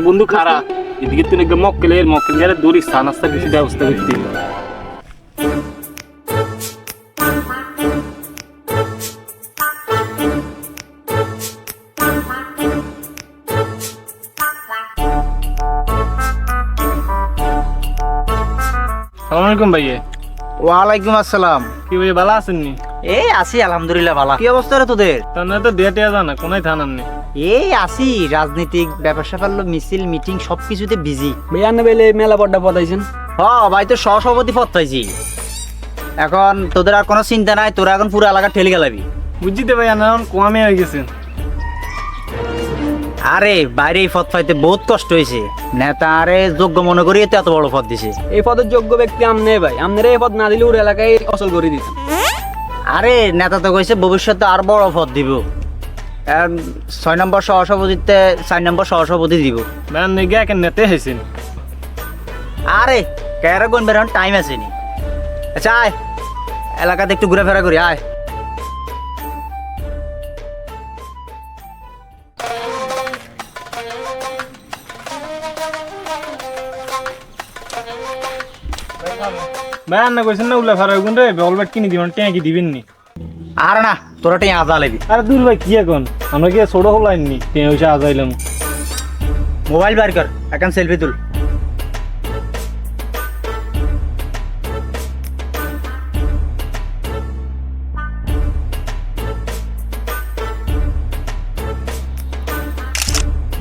বন্ধু খারা এদিকে তুই মক্কেলের দড়ি সানাস্তার কিছু ব্যবস্থা করতে। আসসালামাইকুম ভাইয়া। ওয়ালাইকুম আসসালাম। কি ভাই ভালো আছেন নি? এই আছি আলহামদুলিল্লাহ ভালো। কি অবস্থা রে তোদের? তাহলে তো দেয়া টেয়া জানা কোনায় থানার নেই। এই আছি রাজনীতিক ব্যাপার স্যাপার মিছিল মিটিং সবকিছুতে বিজি। ভাইয়া না বেলে মেলা বড়টা পদাইছেন। ভাই তো সহসভাপতি পদ পাইছি। এখন তোদের আর কোনো চিন্তা নাই, তোরা এখন পুরো এলাকা ঠেলে গেলাবি। বুঝছি তো ভাইয়া না কমে হয়ে গেছেন। আরে বাইরে এই পদ পাইতে বহুত কষ্ট হয়েছে, নেতা আরে যোগ্য মনে করি এত বড় পদ দিছে। এই পদের যোগ্য ব্যক্তি আমনে ভাই, আমনের এই পদ না দিলে ওর এলাকায় অচল করে দিতাম। আরে নেতা তো কইছে ভবিষ্যতে আর বড় পদ দিব, 6 নম্বর সহসভাপতিতে 4 নম্বর সহসভাপতি দিব। ভাইয়া নেগে এক নেতে হয়েছেন। আরে কেরা কোন বেরোন টাইম আছে নি। আচ্ছা আয় এলাকাতে একটু ঘুরে করি আয়। ভাইয়া না কইছেন না উল্লা ফারা গুন রে বলবেট কিনে দিবেন ট্যাঙ্কি দিবেন নি। আর না তোরা টিয়া আজা লেবি। আরে দূর ভাই কি এখন আমরা কি ছোট হলাইন নি ট্যাঙ্কি হইছে আজাইলাম। মোবাইল বার কর এখন সেলফি তুল।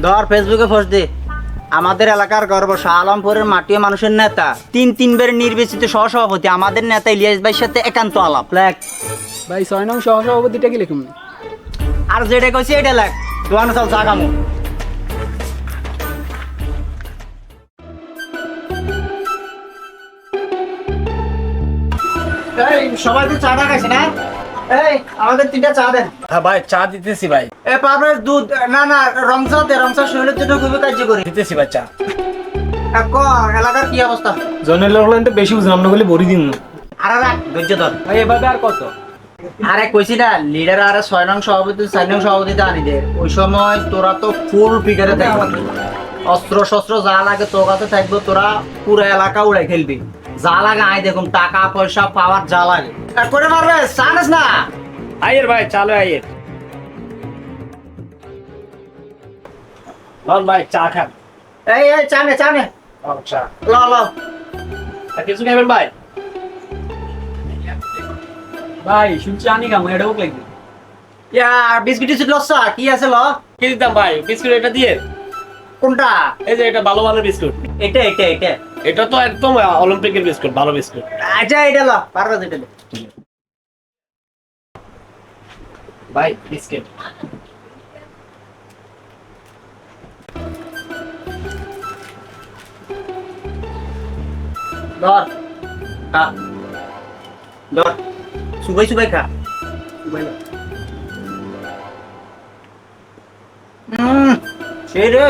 ধর ফেসবুকে পোস্ট দে। আমাদের এলাকার গর্ব শাহ আলমপুরের মাটিয়া মানুষের নেতা 3 বার নির্বাচিত সহসভাপতি আমাদের নেতা ইলিয়াস ভাইয়ের সাথে একান্ত আলাপ লেখ। ভাই 6 নং সহসভাপতিটা কি লিখুন? আর যেটা কইছি এটা লেখ। দোয়ানো চল চা খামু। এই সবাই তো চাটা খাইছে না? এই আমাদের 3টা চা দেন। হ্যাঁ ভাই চা দিতেছি ভাই। এ পাপড়ের দুধ না রংচা দে, রংচা শরীরের জন্য খুবই কার্যকরী। দিতেছি ভাই চা। এলাকার কি অবস্থা? জনের হলেন তো বেশি বুঝলাম না বলে ভরি দিন। আরে রাখ ধৈর্য ধর। ভাই এভাবে আর কত? আরে কইছি না লিডার আর 6 নং সভাপতি 4 নং সভাপতিতে আনি দে। ওই সময় তোরা তো ফুল ফিগারে থাকবি, অস্ত্র শস্ত্র যা লাগে তোর কাছে থাকবে, তোরা পুরো এলাকা উড়াই খেলবি। যা লাগে আয় দেখুন, টাকা পয়সা পাওয়ার যা লাগে করে মারবে। চানাস না আয়ের ভাই চালো আয়ের। লন ভাই চা খান। এই চা নে। আচ্ছা ল আর কিছু খাবেন ভাই? ভাই শুনছি আনি কাম এটা ওক লাগবে। ইয়া বিস্কিট টিস্কিট লসা কি আছে ল? কি দিতাম ভাই বিস্কুট এটা দিয়ে? কোনটা? এই যে এটা ভালো বিস্কুট। এটা এটা তো একদম অলিম্পিকের বিস্কুট, ভালো বিস্কুট। আচ্ছা এটা ল পারবা যেটা লে। ভাই বিস্কিট। ধর খা, ধর সুবাই খা। সেই রে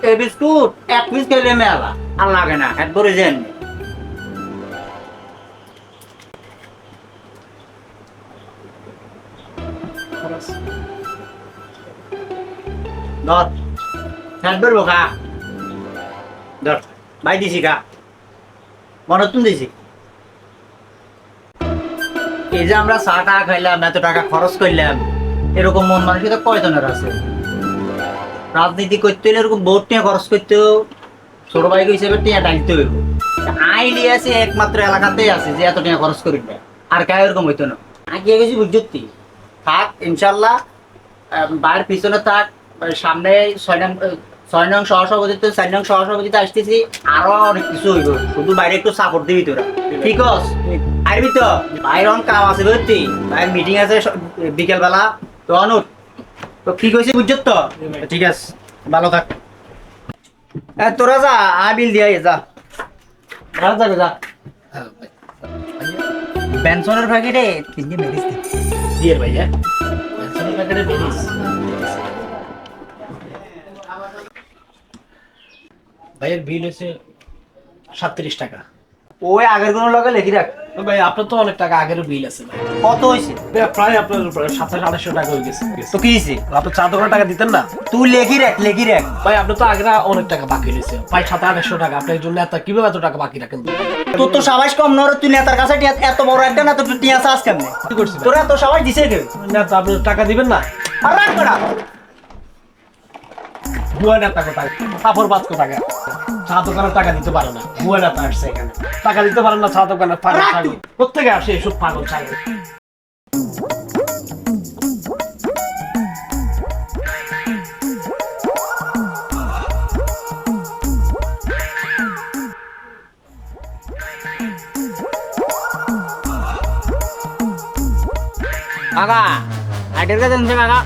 এই বিস্কুট 1 পিস খেলে মেলা আর লাগে না, এক ভরে যান। ধর হ্যাঁ বলবো খা। ধর ভাই দিছি খা, মনতুন দিছি। এই যে আমরা চা টাকা খাইলাম, এত টাকা খরচ করলাম, এরকম মন মানসিকতা কয়জনের আছে? রাজনীতি করতে হলে এরকম ভোট নিয়ে খরচ করতেও ছোট ভাই হিসেবে টিয়া ডাকতে হইব। আইলি আছে একমাত্র এলাকাতেই আছে যে এত টাকা খরচ করি না, আর কে এরকম হইতো না। আগে গেছি বুঝতি থাক ইনশাল্লাহ, বাইরের পিছনে থাক, সামনে 6 নং সহসভাপতিতে 4 নং সহসভাপতিতে আসতেছি, আরো অনেক কিছু হইব, শুধু বাইরে একটু সাপোর্ট দিবি তোরা। ঠিক আছে আইবি তো? বাইরে অনেক কাম আছে বুঝতি, বাইরে মিটিং আছে বিকেল বেলা, তো অনুট তো ঠিক হয়েছে বুঝছো তো? ঠিক আছে ভালো থাক। তোরা যা বিল দিয়ে যা যাবে যা। বেনসনের প্যাকেটে 3 মেরিস দিয়ে ভাই। হ্যাঁ বেনসনের প্যাকেটে মেরিস। ভাইয়ের বিল হয়েছে 37 টাকা। ওই আগের কোনো লগে লিখি রাখ। ভাই আপনার তো অনেক টাকা আগের বিল আছে ভাই। কত হয়েছে? প্রায় আপনার 2700-2800 টাকা হয়ে গেছে। তো কি হয়েছে? আপনি চা দোকানে টাকা দিতেন না তুই লেখি রাখ, লেখি রাখ। ভাই, আপনি তো আগে অনেক টাকা বাকি রয়েছে, প্রায় 2700-2800 টাকা। আপনার জন্য এত কিভাবে এত টাকা বাকি রাখেন? তোর তো সাবাস কম নর, তুই নেতার কাছে এত বড় একটা না, তোর টিয়া চাষ কেমনে? কি করছি তোরা তো সাবাস দিছে কেউ? না তো আপনি টাকা দিবেন না? আর রাখ বেটা। বুয়া নেতা কোথায়? কাপড় বাজ কোথায়? চা দোকানে টাকা দিতে পারে না, বুয়া নেতা আসছে এখানে। টাকা দিতে পারেন না চা দোকানে, পাগল ছাগল। কোত্থেকে আসে এসব পাগল ছাগল? কাকা আইটের কাছে আনছে কাকা।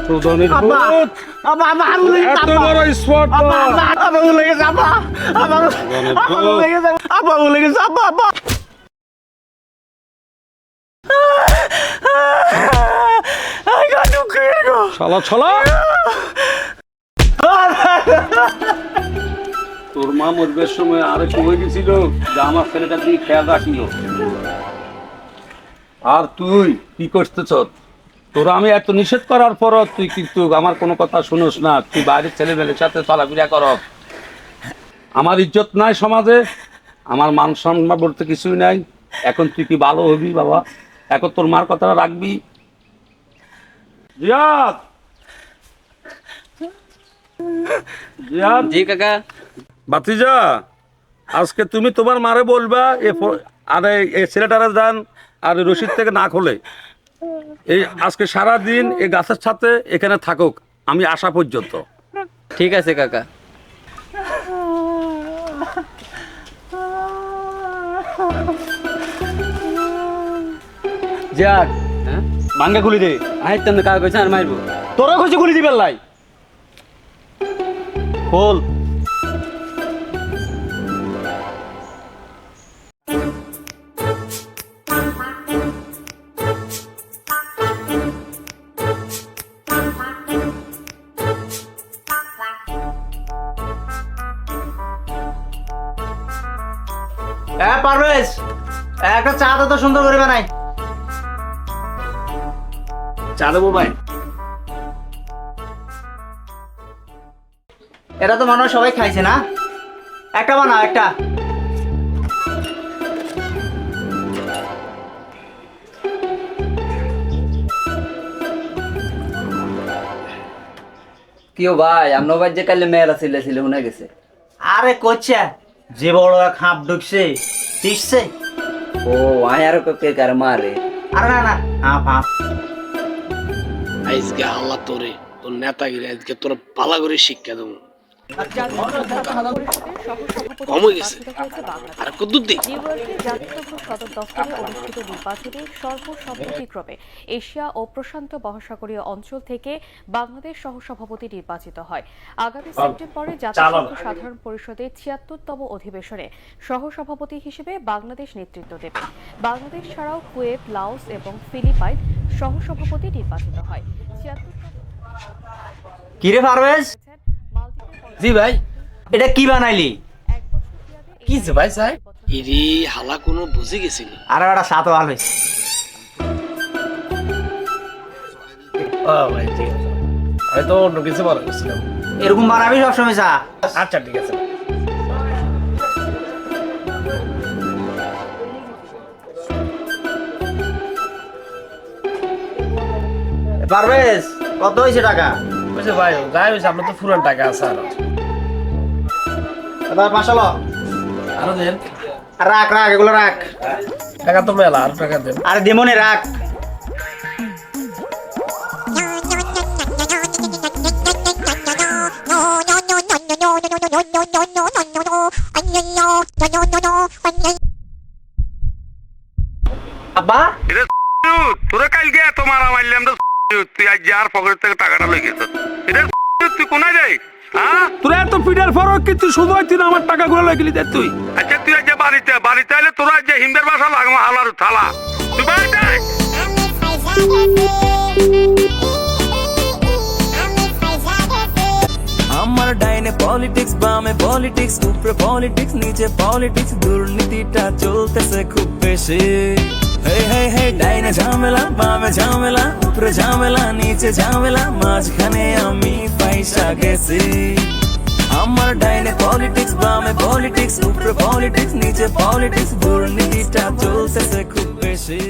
চোদনের আব্বা, ভূত আব্বা, আব্বা, আরো লেগে এত আব্বা। বড় স্পট আব্বা, আব্বা, আব্বা ভুলে গেছে, আব্বা। আব্বা, আব্বা ভুলে গেছে, আব্বা ভুলে গেছে, আব্বা, আব্বা। শালা শালা তোর মা মরবার সময় আরে কমে গেছিল যে আমার ছেলেটার দিকে খেয়াল রাখিল। আর তুই কি করতেছ? তোরা আমি এত নিষেধ করার পরও তুই কিন্তু আমার কোনো কথা শুনোস না। তুই বাইরের ছেলেমেয়ের সাথে চলাফেরা কর। আমার ইজ্জত নাই সমাজে, আমার মান সম্মান বলতে কিছুই নাই। এখন তুই কি ভালো হবি বাবা? এখন তোর মার কথাটা রাখবি। জিয়াদ, জিয়াদ, জি কাকা। বাতিজা, আজকে তুমি তোমার মারে বলবা আরে এই ছেলেটারা যান আর রশিদ থেকে না খোলে। এই আজকে সারা দিন এই গাছের সাথে এখানে থাকুক, আমি আসা পর্যন্ত। ঠিক আছে কাকা। যাক, হ্যাঁ ভাঙ্গা গুলি দে। আই তুমি কাকা কইছ আর মারবো? তোরা কইছে গুলি দিবেন লাই। খোল। পারভেজ, একটা চা তো সুন্দর করে বানাই। চা দেবো ভাই? এটা তো মনে হয় সবাই খাইছে না? একটা বানাও, একটা। কিও ভাই, আমনো ভাই যে কালে মেলা ছিল শুনে গেছে। আরে কোচ্ছা, যে বড় এক হাঁপ ঢুকছে টিসছে। ও আই আর কে কার মারে। আরে না না, হাঁপ হাঁপ। আজকে আল্লাহ তোরে, তোর নেতাগিরি আজকে তোর পালা করে শিক্ষা দেবো। কম হয়ে গেছে, আর কত দিক? নিউইয়র্কের জাতিসংঘ সদর দফতরে অনুষ্ঠিত নির্বাচনে সর্বসম্মতিক্রমে এশিয়া ও প্রশান্ত মহাসাগরীয় অঞ্চল থেকে বাংলাদেশ সহসভাপতি নির্বাচিত হয়। আগামী সেপ্টেম্বরে জাতিসংঘ সাধারণ পরিষদের ৭৬তম অধিবেশনে সহসভাপতি হিসেবে বাংলাদেশ নেতৃত্ব দেবে। বাংলাদেশ ছাড়াও কুয়েত, লাওস এবং ফিলিপাইন সহসভাপতি নির্বাচিত হয়। কিরে পারভেজ, জি ভাই। এটা কি বানাইলি? কি যে ভাই সাহেব, ইরি হালা কোনো বুঝে গেছিল। আরে বেটা, সাত ভালো হয়েছে। ও ভাই ঠিক আছে, আমি তো অন্য কিছু মনে করছিলাম। এরকম বানাবি সবসময় চা। আচ্ছা ঠিক আছে। পারভেজ, কত হয়েছে টাকা? বুঝছে ভাই, যাই হয়েছে আপনার তো ফুরান টাকা আছে। আরো এবার পাশালো। আরো দেন। রাখ রাখ, এগুলো রাখ। টাকা তো মেলা, আরো টাকা দেন। আরে দেমনে রাখ। আব্বা, তোরা কালকে এত মারা মারলাম, তুই আজ যার পকেট থেকে টাকাটা লই গেছ। এটা তুই কোনায় যাই? হ্যাঁ, তোরা এত পিটার ফরক কিন্তু সময় তুই আমার টাকাগুলো লই গেলি তুই। আচ্ছা তুই আজ বাড়িতে আইলে তোরা আজ হিমদের বাসা লাগমা হালার থালা। তুই বাড়িতে আয়। আমার ডাইনে পলিটিক্স পলিটিক্স, উপরে পলিটিক্স, নিচে পলিটিক্স, দুর্নীতিটা চলতেছে খুব বেশি। হে হে হে, ডাইনে ঝামেলা, বামে ঝামেলা, উপরে ঝামেলা, নিচে ঝামেলা, মাঝখানে আমি পয়সা গেছি। আমার ডাইনে পলিটিক্স, বামে পলিটিক্স, উপরে পলিটিক্স, নিচে পলিটিক্স, দুর্নীতিটা চলতেছে খুব বেশি।